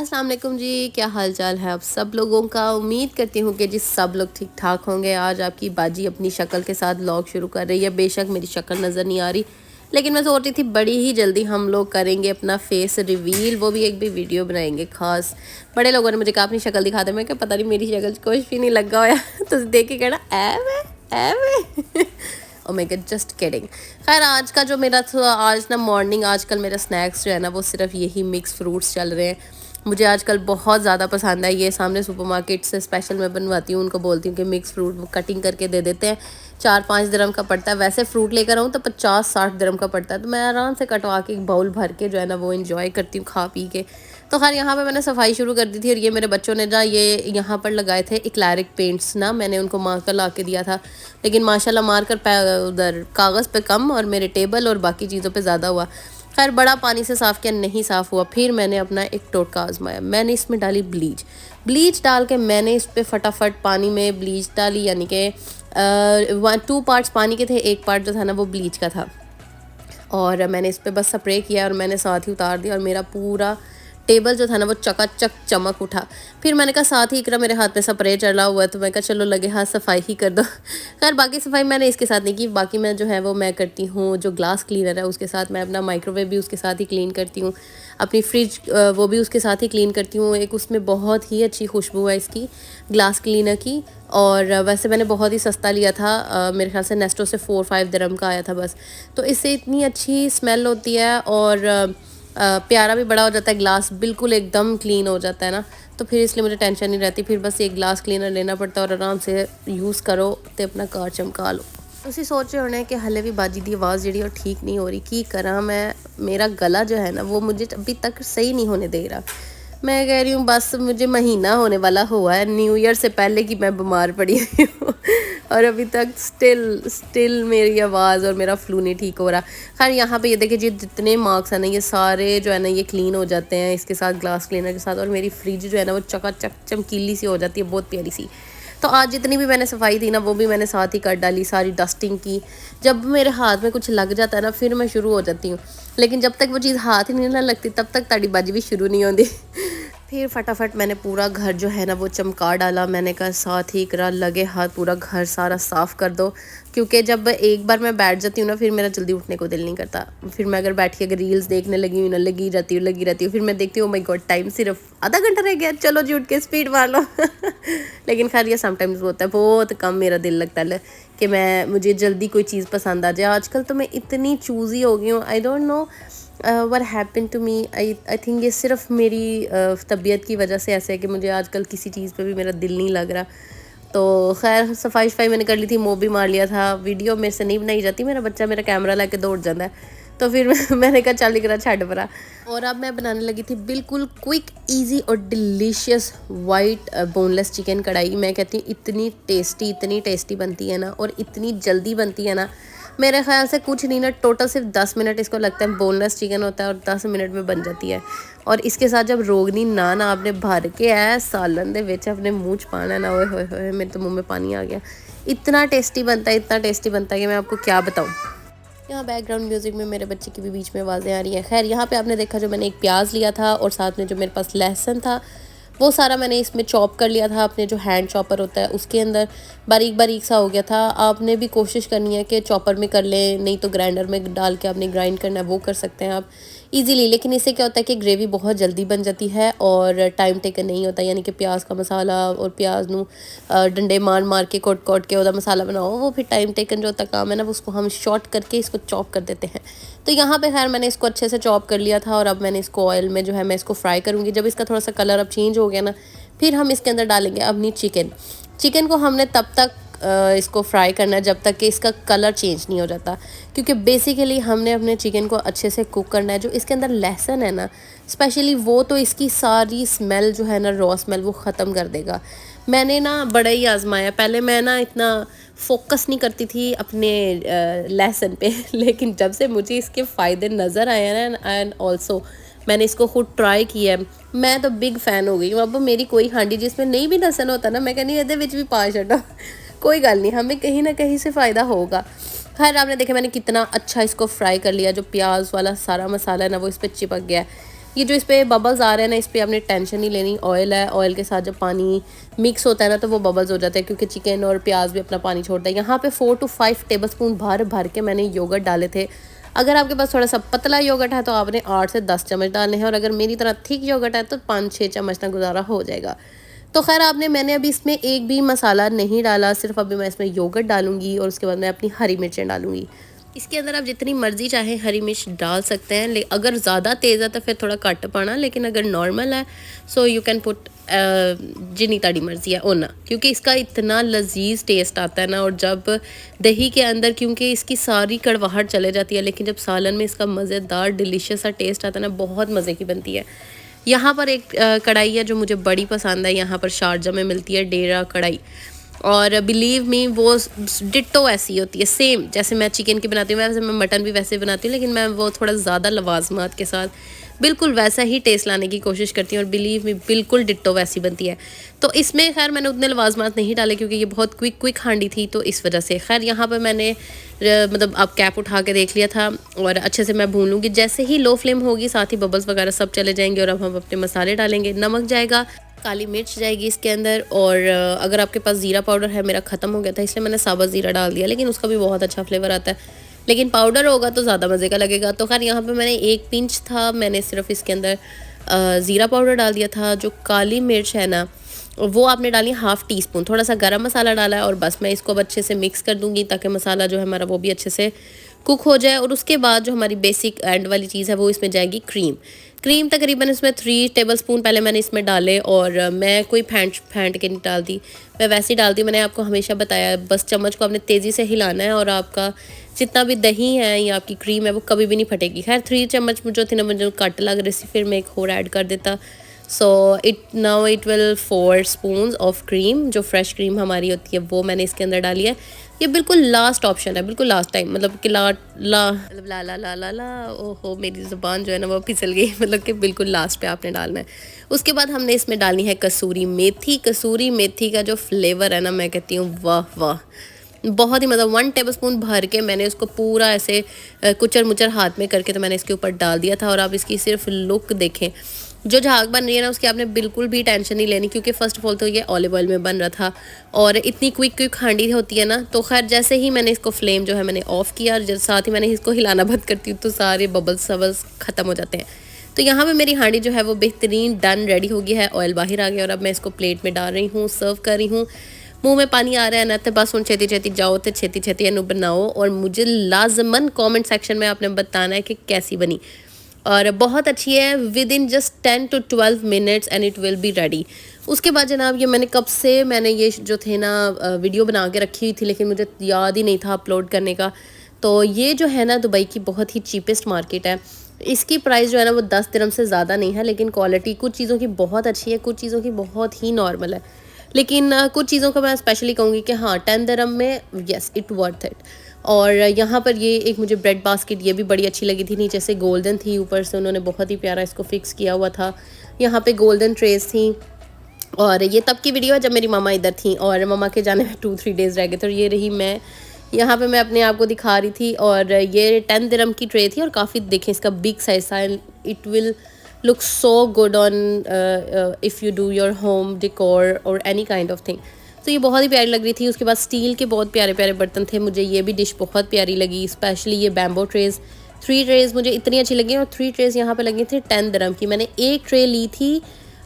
अस्सलाम वालेकुम जी, क्या हाल चाल है आप सब लोगों का। उम्मीद करती हूँ कि जी सब लोग ठीक ठाक होंगे। आज आपकी बाजी अपनी शक्ल के साथ व्लॉग शुरू कर रही है। बेशक मेरी शक्ल नज़र नहीं आ रही, लेकिन मैं सोच रही थी बड़ी ही जल्दी हम लोग करेंगे अपना फेस रिवील, वो भी एक भी वीडियो बनाएंगे खास। बड़े लोगों ने मुझे कहा अपनी शक्ल दिखा दे, मैं क्या पता नहीं मेरी शक्ल कुछ भी नहीं लगा हुआ तो देख के कहना ए और मैं जस्ट किडिंग। खैर आज का जो मेरा आज ना मॉर्निंग, आजकल मेरा स्नैक्स जो है ना वो सिर्फ यही मिक्स फ्रूट्स चल रहे हैं। मुझे आजकल बहुत ज़्यादा पसंद है। ये सामने सुपरमार्केट से स्पेशल मैं बनवाती हूँ, उनको बोलती हूँ कि मिक्स फ्रूट कटिंग करके दे देते हैं। 4-5 दिरहम का पड़ता है। वैसे फ्रूट लेकर आऊँ तो 50-60 दिरहम का पड़ता है, तो मैं आराम से कटवा के एक बाउल भर के जो है ना वो इन्जॉय करती हूँ खा पी के। तो खैर यहाँ पे मैंने सफाई शुरू कर दी थी और ये मेरे बच्चों ने ना ये यहाँ पर लगाए थे एक्लैरिक पेंट्स ना, मैंने उनको मार्कर ला के दिया था, लेकिन माशाल्लाह मार्कर उधर कागज़ पे कम और मेरे टेबल और बाकी चीज़ों पे ज़्यादा हुआ। खैर बड़ा पानी से साफ़ किया, नहीं साफ़ हुआ। फिर मैंने अपना एक टोटका आजमाया, मैंने इसमें डाली ब्लीच डाल के मैंने इस पर फटाफट पानी में ब्लीच डाली, यानी कि 2 पार्ट्स पानी के थे, 1 पार्ट जो था ना वो ब्लीच का था। और मैंने इस पर बस स्प्रे किया और मैंने साथ ही उतार दिया और मेरा पूरा टेबल जो था ना वो चकाचक चमक उठा। फिर मैंने कहा साथ ही इकरा मेरे हाथ में स्प्रे चला हुआ है, तो मैं कहा चलो लगे हाथ सफाई ही कर दो। खैर बाकी सफाई मैंने इसके साथ नहीं की। बाकी मैं जो है वो मैं करती हूँ, जो ग्लास क्लीनर है उसके साथ, मैं अपना माइक्रोवेव भी उसके साथ ही क्लीन करती हूँ, अपनी फ्रिज वो भी उसके साथ ही क्लीन करती हूँ। एक उसमें बहुत ही अच्छी खुशबू है इसकी ग्लास क्लीनर की, और वैसे मैंने बहुत ही सस्ता लिया था, मेरे ख्याल से नेस्टो से 4-5 दिरहम का आया था बस। तो इससे इतनी अच्छी स्मेल होती है और प्यारा भी बड़ा हो जाता है, ग्लास बिल्कुल एकदम क्लीन हो जाता है ना, तो फिर इसलिए मुझे टेंशन नहीं रहती। फिर बस एक ग्लास क्लीनर लेना पड़ता है और आराम से यूज़ करो तो अपना कार चमका लो। ਤੁਸੀਂ सोच रहे होने कि हले भी बाजी की आवाज़ जी और ठीक नहीं हो रही, की करा मैं, मेरा गला जो है ना वो मुझे अभी तक सही नहीं होने दे रहा। मैं कह रही हूँ बस मुझे महीना होने वाला हुआ है न्यू ईयर से पहले कि मैं बीमार पड़ी हुई हूँ और अभी तक स्टिल मेरी आवाज़ और मेरा फ्लू नहीं ठीक हो रहा। खैर यहाँ पे ये देखिए जी जितने मार्क्स हैं ना ये सारे जो है ना ये क्लीन हो जाते हैं इसके साथ, ग्लास क्लीनर के साथ, और मेरी फ्रिज जो है ना वो चकाचक चमकीली सी हो जाती है, बहुत प्यारी सी। तो आज जितनी भी मैंने सफाई थी ना वो भी मैंने साथ ही कर डाली, सारी डस्टिंग की। जब मेरे हाथ में कुछ लग जाता है ना फिर मैं शुरू हो जाती हूँ, लेकिन जब तक वो चीज़ हाथ ही नहीं ना लगती तब तक ताड़ी बाजी भी शुरू नहीं होती। फिर फटाफट मैंने पूरा घर जो है ना वो चमका डाला। मैंने कहा साथ ही करा लगे हाथ पूरा घर सारा साफ़ कर दो, क्योंकि जब एक बार मैं बैठ जाती हूँ ना फिर मेरा जल्दी उठने को दिल नहीं करता। फिर मैं अगर बैठ के अगर रील्स देखने लगी हूँ ना लगी रहती हूँ, फिर मैं देखती हूँ माय गॉड टाइम सिर्फ आधा घंटा रह गया, चलो जी उठ के स्पीड मार लो। लेकिन खैर ये समटाइम्स होता है, बहुत कम मेरा दिल लगता है कि मुझे जल्दी कोई चीज़ पसंद आ जाए। आजकल तो मैं इतनी चूज़ी हो गई हूँ, I don't know what happen to me. I think ये सिर्फ मेरी तबीयत की वजह से ऐसे है कि मुझे आजकल किसी चीज़ पे भी मेरा दिल नहीं लग रहा। तो खैर सफाई मैंने कर ली थी, मोब भी मार लिया था। वीडियो मेरे से नहीं बनाई जाती, मेरा बच्चा मेरा कैमरा लेके दौड़ जाता है, तो फिर मैंने कहा चल करा छड़ परा। और अब मैं बनाने लगी थी बिल्कुल क्विक ईजी और डिलीशियस वाइट बोनलेस चिकन कढ़ाई। मैं कहती हूँ इतनी टेस्टी बनती है ना और इतनी जल्दी बनती है ना, मेरे ख्याल से कुछ नहीं ना, टोटल सिर्फ 10 मिनट इसको लगता है। बोनलेस चिकन होता है और 10 मिनट में बन जाती है। और इसके साथ जब रोगनी नान आपने भर के है सालन दे विच अपने मुँह च पाना ना, ओए होए होए मेरे तो मुँह में पानी आ गया। इतना टेस्टी बनता है कि मैं आपको क्या बताऊँ। यहाँ बैकग्राउंड म्यूज़िक में मेरे बच्चे की भी बीच में आवाज़ें आ रही हैं। खैर यहाँ पे आपने देखा जो मैंने एक प्याज लिया था और साथ में जो मेरे पास लहसुन था वो सारा मैंने इसमें चॉप कर लिया था, अपने जो हैंड चॉपर होता है उसके अंदर बारीक सा हो गया था। आपने भी कोशिश करनी है कि चॉपर में कर लें, नहीं तो ग्राइंडर में डाल के आपने ग्राइंड करना है वो कर सकते हैं आप इजीली। लेकिन इससे क्या होता है कि ग्रेवी बहुत जल्दी बन जाती है और टाइम टेकन नहीं होता, यानी कि प्याज का मसाला और प्याज नू डंडे मार के कोट के वह मसाला बनाओ, वो फिर टाइम टेकन जो होता काम है ना उसको हम शॉर्ट करके इसको चॉप कर देते हैं। तो यहाँ पे खैर मैंने इसको अच्छे से चॉप कर लिया था और अब मैंने इसको ऑयल में जो है मैं इसको फ्राई करूँगी। जब इसका थोड़ा सा कलर अब चेंज हो गया ना फिर हम इसके अंदर डालेंगे अपनी चिकन को हमने तब तक इसको फ्राई करना है जब तक कि इसका कलर चेंज नहीं हो जाता, क्योंकि बेसिकली हमने अपने चिकन को अच्छे से कुक करना है। जो इसके अंदर लहसुन है ना स्पेशली वो तो इसकी सारी स्मेल जो है ना रॉ स्मेल वो ख़त्म कर देगा। मैंने ना बड़ा ही आजमाया, पहले मैं ना इतना फोकस नहीं करती थी अपने लहसुन पे लेकिन जब से मुझे इसके फ़ायदे नज़र आए हैं ना एंड ऑल्सो मैंने इसको खुद ट्राई किया है, मैं तो बिग फ़ैन हो गई हूँ। अब मेरी कोई हांडी जिसमें नहीं भी लहसुन होता ना मैं कहनी ये भी पा छो, कोई गल नहीं, हमें कहीं ना कहीं से फ़ायदा होगा। खैर आपने देखा मैंने कितना अच्छा इसको फ्राई कर लिया, जो प्याज वाला सारा मसाला है ना वो इस पर चिपक गया है। ये जो इस पे बबल्स आ रहे हैं ना, इस पे आपने टेंशन नहीं लेनी। ऑयल है, ऑयल के साथ जब पानी मिक्स होता है ना तो वो बबल्स हो जाते हैं, क्योंकि चिकन और प्याज भी अपना पानी छोड़ता है। यहाँ पे 4 to 5 टेबलस्पून भर भर के मैंने योगर्ट डाले थे। अगर आपके पास थोड़ा सा पतला योगर्ट है तो आपने 8 से 10 चम्मच डालने हैं, और अगर मेरी तरह थिक योगर्ट है तो 5-6 चम्मच ना गुजारा हो जाएगा। तो खैर मैंने अभी इसमें एक भी मसाला नहीं डाला, सिर्फ अभी मैं इसमें योगर्ट डालूंगी और उसके बाद मैं अपनी हरी मिर्चें डालूंगी। इसके अंदर आप जितनी मर्ज़ी चाहें हरी मिर्च डाल सकते हैं, अगर ज़्यादा तेज़ है तो फिर थोड़ा कट पाना, लेकिन अगर नॉर्मल है सो यू कैन पुट जितनी ताड़ी मर्ज़ी है ओना, क्योंकि इसका इतना लजीज टेस्ट आता है ना। और जब दही के अंदर, क्योंकि इसकी सारी कड़वाहट चले जाती है, लेकिन जब सालन में इसका मज़ेदार डिलीशियस सा टेस्ट आता है ना, बहुत मज़े की बनती है। यहाँ पर एक कढ़ाई है जो मुझे बड़ी पसंद है, यहाँ पर शारजा में मिलती है डेरा कढ़ाई, और बिलीव मी वो डिट्टो ऐसी होती है सेम जैसे मैं चिकन की बनाती हूँ। वैसे मैं मटन भी वैसे बनाती हूँ, लेकिन मैं वो थोड़ा ज़्यादा लवाजमात के साथ बिल्कुल वैसा ही टेस्ट लाने की कोशिश करती हूँ, और बिलीव मी बिल्कुल डिट्टो वैसी बनती है। तो इसमें खैर मैंने उतने लवाजमात नहीं डाले, क्योंकि ये बहुत क्विक हांडी थी, तो इस वजह से खैर यहाँ पर मैंने मतलब अब कैप उठा के देख लिया था, और अच्छे से मैं भून लूँगी। जैसे ही लो फ्लेम होगी साथ ही बबल्स वगैरह सब चले जाएंगे, और अब हम अपने मसाले डालेंगे। नमक जाएगा, काली मिर्च जाएगी इसके अंदर, और अगर आपके पास ज़ीरा पाउडर है, मेरा ख़त्म हो गया था इसलिए मैंने साबुत ज़ीरा डाल दिया, लेकिन उसका भी बहुत अच्छा फ्लेवर आता है, लेकिन पाउडर होगा तो ज़्यादा मज़े का लगेगा। तो खैर यहाँ पे मैंने 1 पिंच था, मैंने सिर्फ इसके अंदर ज़ीरा पाउडर डाल दिया था। जो काली मिर्च है ना वो आपने डाली 1/2 टीस्पून, थोड़ा सा गरम मसाला डाला है, और बस मैं इसको अब अच्छे से मिक्स कर दूँगी ताकि मसाला जो है हमारा वो भी अच्छे से कुक हो जाए। और उसके बाद जो हमारी बेसिक एंड वाली चीज़ है वो इसमें जाएगी क्रीम तकरीबन इसमें 3 टेबलस्पून पहले मैंने इसमें डाले, और मैं कोई फेंट के नहीं डालती, मैं वैसे ही डालती हूँ। मैंने आपको हमेशा बताया, बस चम्मच को आपने तेज़ी से हिलाना है, और आपका जितना भी दही है या आपकी क्रीम है वो कभी भी नहीं फटेगी। खैर 3 चम्मच जो थी ना मुझे कट लग रही थी, फिर मैं एक और ऐड कर देता। So it will 4 spoons of cream, जो फ्रेश क्रीम हमारी होती है वो मैंने इसके अंदर डाली है। ये बिल्कुल लास्ट ऑप्शन है, बिल्कुल लास्ट टाइम, मतलब कि मतलब ला ओहो मेरी ज़ुबान जो है ना वो फिसल गई मतलब कि बिल्कुल लास्ट पे आपने डालना है। उसके बाद हमने इसमें डालनी है कसूरी मेथी का जो फ्लेवर है ना, मैं कहती हूँ वाह वाह, बहुत ही मतलब 1 टेबलस्पून भर के मैंने उसको पूरा ऐसे कुचर मुचर हाथ में करके तो मैंने इसके ऊपर डाल दिया था। और आप इसकी सिर्फ लुक देखें, जो झाग बन रही है ना उसकी आपने बिल्कुल भी टेंशन नहीं लेनी, क्योंकि फ़र्स्ट ऑफ ऑल तो ये ऑलिव ऑयल में बन रहा था, और इतनी क्विक हांडी होती है ना। तो खैर जैसे ही मैंने इसको फ्लेम जो है मैंने ऑफ़ किया, और साथ ही मैंने इसको हिलाना बंद करती हूँ तो सारे बबल्स ख़त्म हो जाते हैं। तो यहाँ पे मेरी हांडी जो है वो बेहतरीन डन रेडी हो गई है, ऑयल बाहर आ गया, और अब मैं इसको प्लेट में डाल रही हूँ, सर्व कर रही हूँ। मुंह में पानी आ रहा है ना, तो बस हूँ छेती जाओ तो छेती बनाओ, और मुझे लाजमन कमेंट सेक्शन में आपने बताना है कि कैसी बनी। और बहुत अच्छी है, with in just 10 to 12 minutes and it will be ready. उसके बाद जनाब ये मैंने कब से मैंने ये जो थे ना वीडियो बना के रखी हुई थी, लेकिन मुझे याद ही नहीं था अपलोड करने का। तो ये जो है ना दुबई की बहुत ही चीपेस्ट मार्केट है, इसकी प्राइस जो है ना वो 10 दिरहम से ज़्यादा नहीं है, लेकिन क्वालिटी कुछ चीज़ों की बहुत अच्छी है, कुछ चीज़ों की बहुत ही नॉर्मल है। लेकिन कुछ चीज़ों का मैं स्पेशली कहूँगी कि हाँ 10 दिरहम में यस इट वर्थ इट। और यहाँ पर ये एक मुझे ब्रेड बास्केट ये भी बड़ी अच्छी लगी थी, नीचे से गोल्डन थी, ऊपर से उन्होंने बहुत ही प्यारा इसको फिक्स किया हुआ था। यहाँ पे गोल्डन ट्रेस थी, और ये तब की वीडियो है जब मेरी मामा इधर थी और मामा के जाने में 2-3 डेज़ रह गए थे, और ये रही मैं यहाँ पे मैं अपने आप को दिखा रही थी। और ये 10 दिरहम की ट्रे थी, और काफ़ी देखें इसका बिग साइज था, it will look so good on if you do your home decor और एनी काइंड ऑफ थिंग। तो ये बहुत ही प्यारी लग रही थी। उसके बाद स्टील के बहुत प्यारे प्यारे बर्तन थे, मुझे ये भी डिश बहुत प्यारी लगी, स्पेशली ये बैम्बो ट्रेज़। 3 ट्रेज़ मुझे इतनी अच्छी लगी, और 3 ट्रेज़ यहाँ पे लगी थी 10 दिरहम की। मैंने एक ट्रे ली थी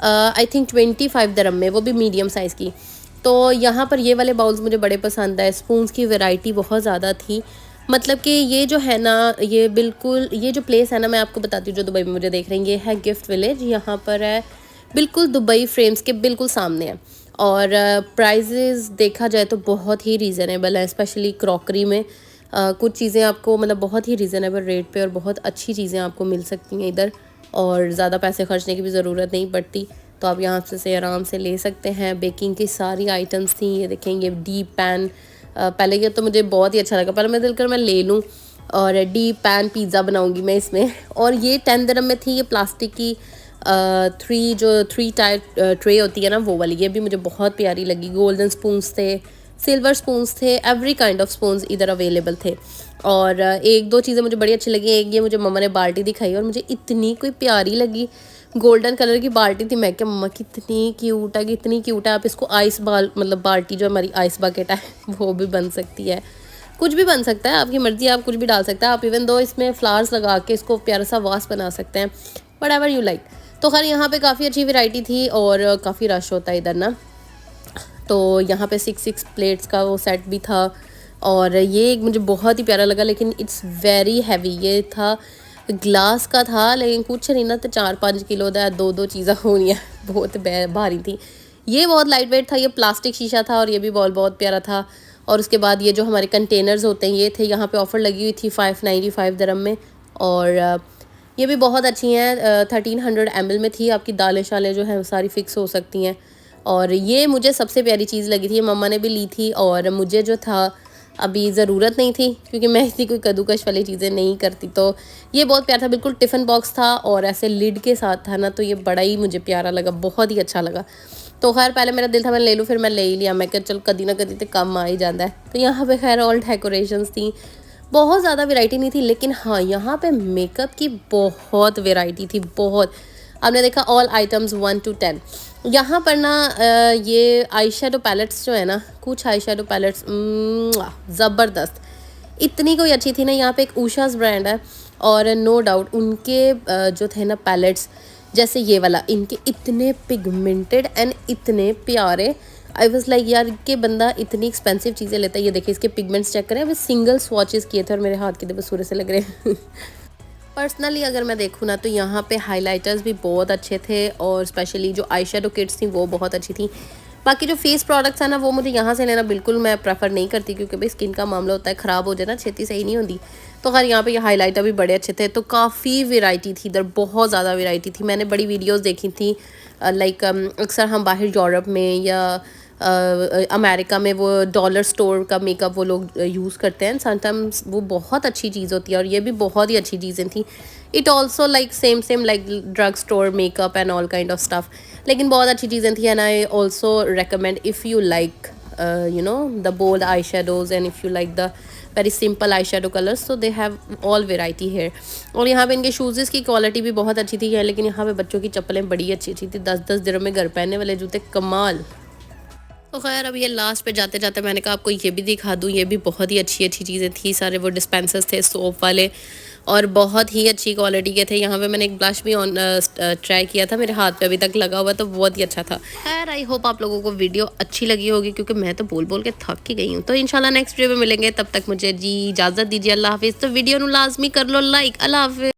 आई थिंक 25 दिरहम में, वो भी मीडियम साइज़ की। तो यहाँ पर ये वाले बाउल्स मुझे बड़े पसंद है, स्पून्स की वैरायटी बहुत ज़्यादा थी। मतलब कि ये जो है ना ये बिल्कुल ये जो प्लेस है ना मैं आपको बताती हूँ जो दुबई में मुझे देख रही हैं, ये है गिफ्ट विलेज। यहाँ पर है बिल्कुल दुबई फ्रेम्स के बिल्कुल सामने है, और प्राइजेज़ देखा जाए तो बहुत ही रीज़नेबल है, स्पेशली क्रॉकरी में। कुछ चीज़ें आपको मतलब बहुत ही रीज़नेबल रेट पे और बहुत अच्छी चीज़ें आपको मिल सकती हैं इधर, और ज़्यादा पैसे खर्चने की भी ज़रूरत नहीं पड़ती। तो आप यहाँ से आराम से ले सकते हैं। बेकिंग की सारी आइटम्स थी, ये देखेंगे डीप पैन, पहले ये तो मुझे बहुत ही अच्छा लगा, पहले मैं दिल कर मैं ले लूँ, और डीप पैन पिज़्ज़ा बनाऊँगी मैं इसमें। और ये 10 दिरहम में थी, ये प्लास्टिक की 3 टायर ट्रे होती है ना वो वाली, ये भी मुझे बहुत प्यारी लगी। गोल्डन स्पून्स थे, सिल्वर स्पून्स थे, एवरी काइंड ऑफ स्पून्स इधर अवेलेबल थे। और एक दो चीज़ें मुझे बड़ी अच्छी लगी। एक ये मुझे मम्मा ने बाल्टी दिखाई और मुझे इतनी कोई प्यारी लगी, गोल्डन कलर की बाल्टी थी। मैं क्या मम्मा कितनी क्यूट है, कितनी क्यूट है। आप इसको आइस मतलब बाल्टी जो हमारी आइस बकेट है वो भी बन सकती है, कुछ भी बन सकता है, आपकी मर्ज़ी, आप कुछ भी डाल सकते हैं। आप इवन दो इसमें फ्लावर्स लगा के इसको प्यारा सा वास बना सकते हैं, वट एवर यू लाइक। तो खैर यहाँ पे काफ़ी अच्छी वैरायटी थी और काफ़ी रश होता है इधर ना। तो यहाँ पे 6 प्लेट्स का वो सेट भी था और ये मुझे बहुत ही प्यारा लगा, लेकिन इट्स वेरी हैवी। ये था ग्लास का था, लेकिन कुछ नहीं ना, तो 4-5 किलो का दो चीज़ें होनी है, बहुत भारी थी। ये बहुत लाइट वेट था, ये प्लास्टिक शीशा था और ये भी बहुत प्यारा था। और उसके बाद ये जो हमारे कंटेनर्स होते हैं ये थे, यहाँ पे ऑफ़र लगी हुई थी 595 दिरहम में। और ये भी बहुत अच्छी हैं, 1300 ml में थी। आपकी दालें शालें जो हैं वो सारी फ़िक्स हो सकती हैं। और ये मुझे सबसे प्यारी चीज़ लगी थी, मम्मा ने भी ली थी और मुझे जो था अभी ज़रूरत नहीं थी क्योंकि मैं इतनी कोई कद्दूकश वाली चीज़ें नहीं करती। तो ये बहुत प्यारा था, बिल्कुल टिफ़िन बॉक्स था और ऐसे लिड के साथ था ना, तो ये बड़ा ही मुझे प्यारा लगा, बहुत ही अच्छा लगा। तो खैर पहले मेरा दिल था मैं ले लूँ, फिर मैं ले ही लिया। मैं क्या चल कदी ना कदी तो काम आ ही जाता है। तो यहाँ पे खैर ऑल डेकोरेशंस थी, बहुत ज़्यादा वैरायटी नहीं थी, लेकिन हाँ यहाँ पे मेकअप की बहुत वैरायटी थी, बहुत। आपने देखा ऑल आइटम्स 1 to 10। यहाँ पर ना ये आई शेडो पैलेट्स जो है ना, कुछ आई शेडो पैलेट्स ज़बरदस्त, इतनी कोई अच्छी थी ना। यहाँ पे एक उषा's ब्रांड है और नो डाउट उनके जो थे ना पैलेट्स, जैसे ये वाला, इनके इतने पिगमेंटेड एंड इतने प्यारे। आई वॉज लाइक यार कि बंदा इतनी एक्सपेंसिव चीज़ें लेता है। ये देखिए इसके पिगमेंट्स चेक करें, अभी सिंगल स्वॉचेस किए थे और मेरे हाथ के देखो सूर्य से लग रहे हैं। पर्सनली अगर मैं देखूँ ना तो यहाँ पे हाइलाइटर्स भी बहुत अच्छे थे और स्पेशली जो आई शेडो किट्स थी वो बहुत अच्छी थी। बाकी जो फेस प्रोडक्ट्स है ना वो मुझे यहाँ से लेना बिल्कुल मैं प्रेफर नहीं करती, क्योंकि भाई स्किन का मामला होता है, ख़राब हो जाए ना छेती सही नहीं होती। तो खैर यहाँ पे ये हाइलाइटर भी बड़े अच्छे थे। तो काफ़ी वैरायटी थी इधर, बहुत ज़्यादा वैरायटी थी। मैंने बड़ी वीडियोस देखी थी, लाइक अक्सर हम बाहर यूरोप में या अमेरिका में वो डॉलर स्टोर का मेकअप वो लोग यूज़ करते हैं। समटाइम्स वो बहुत अच्छी चीज़ होती है और ये भी बहुत ही अच्छी चीज़ें थी। It also like same like drug store makeup and all kind of stuff, लेकिन बहुत अच्छी चीज़ें थी। And I also recommend if you like you know the bold eyeshadows and if you like the very simple eyeshadow colors, so they have all variety here। और यहाँ पे इनके shoes की क्वालिटी भी बहुत अच्छी थी, लेकिन यहाँ पे बच्चों की चप्पलें बड़ी अच्छी थी। 10-10 दिरहम में घर पहनने वाले जूते, कमाल। तो खैर अब ये लास्ट पे जाते जाते मैंने कहा आपको ये भी दिखा दूँ। ये भी बहुत ही अच्छी चीज़ें थी, सारे वो डिस्पेंसर्स थे सोप वाले और बहुत ही अच्छी क्वालिटी के थे। यहाँ पे मैंने एक ब्लश भी ऑन ट्राई किया था, मेरे हाथ पे अभी तक लगा हुआ, तो बहुत ही अच्छा था। खैर आई होप आप लोगों को वीडियो अच्छी लगी होगी, क्योंकि मैं तो बोल बोल के थक ही गई हूँ। तो इंशाल्लाह नेक्स्ट वीडियो में मिलेंगे, तब तक मुझे जी इजाज़त दीजिए, अल्लाह हाफिज़। तो वीडियो नू लाजमी कर लो लाइक, अल्लाह हाफिज़।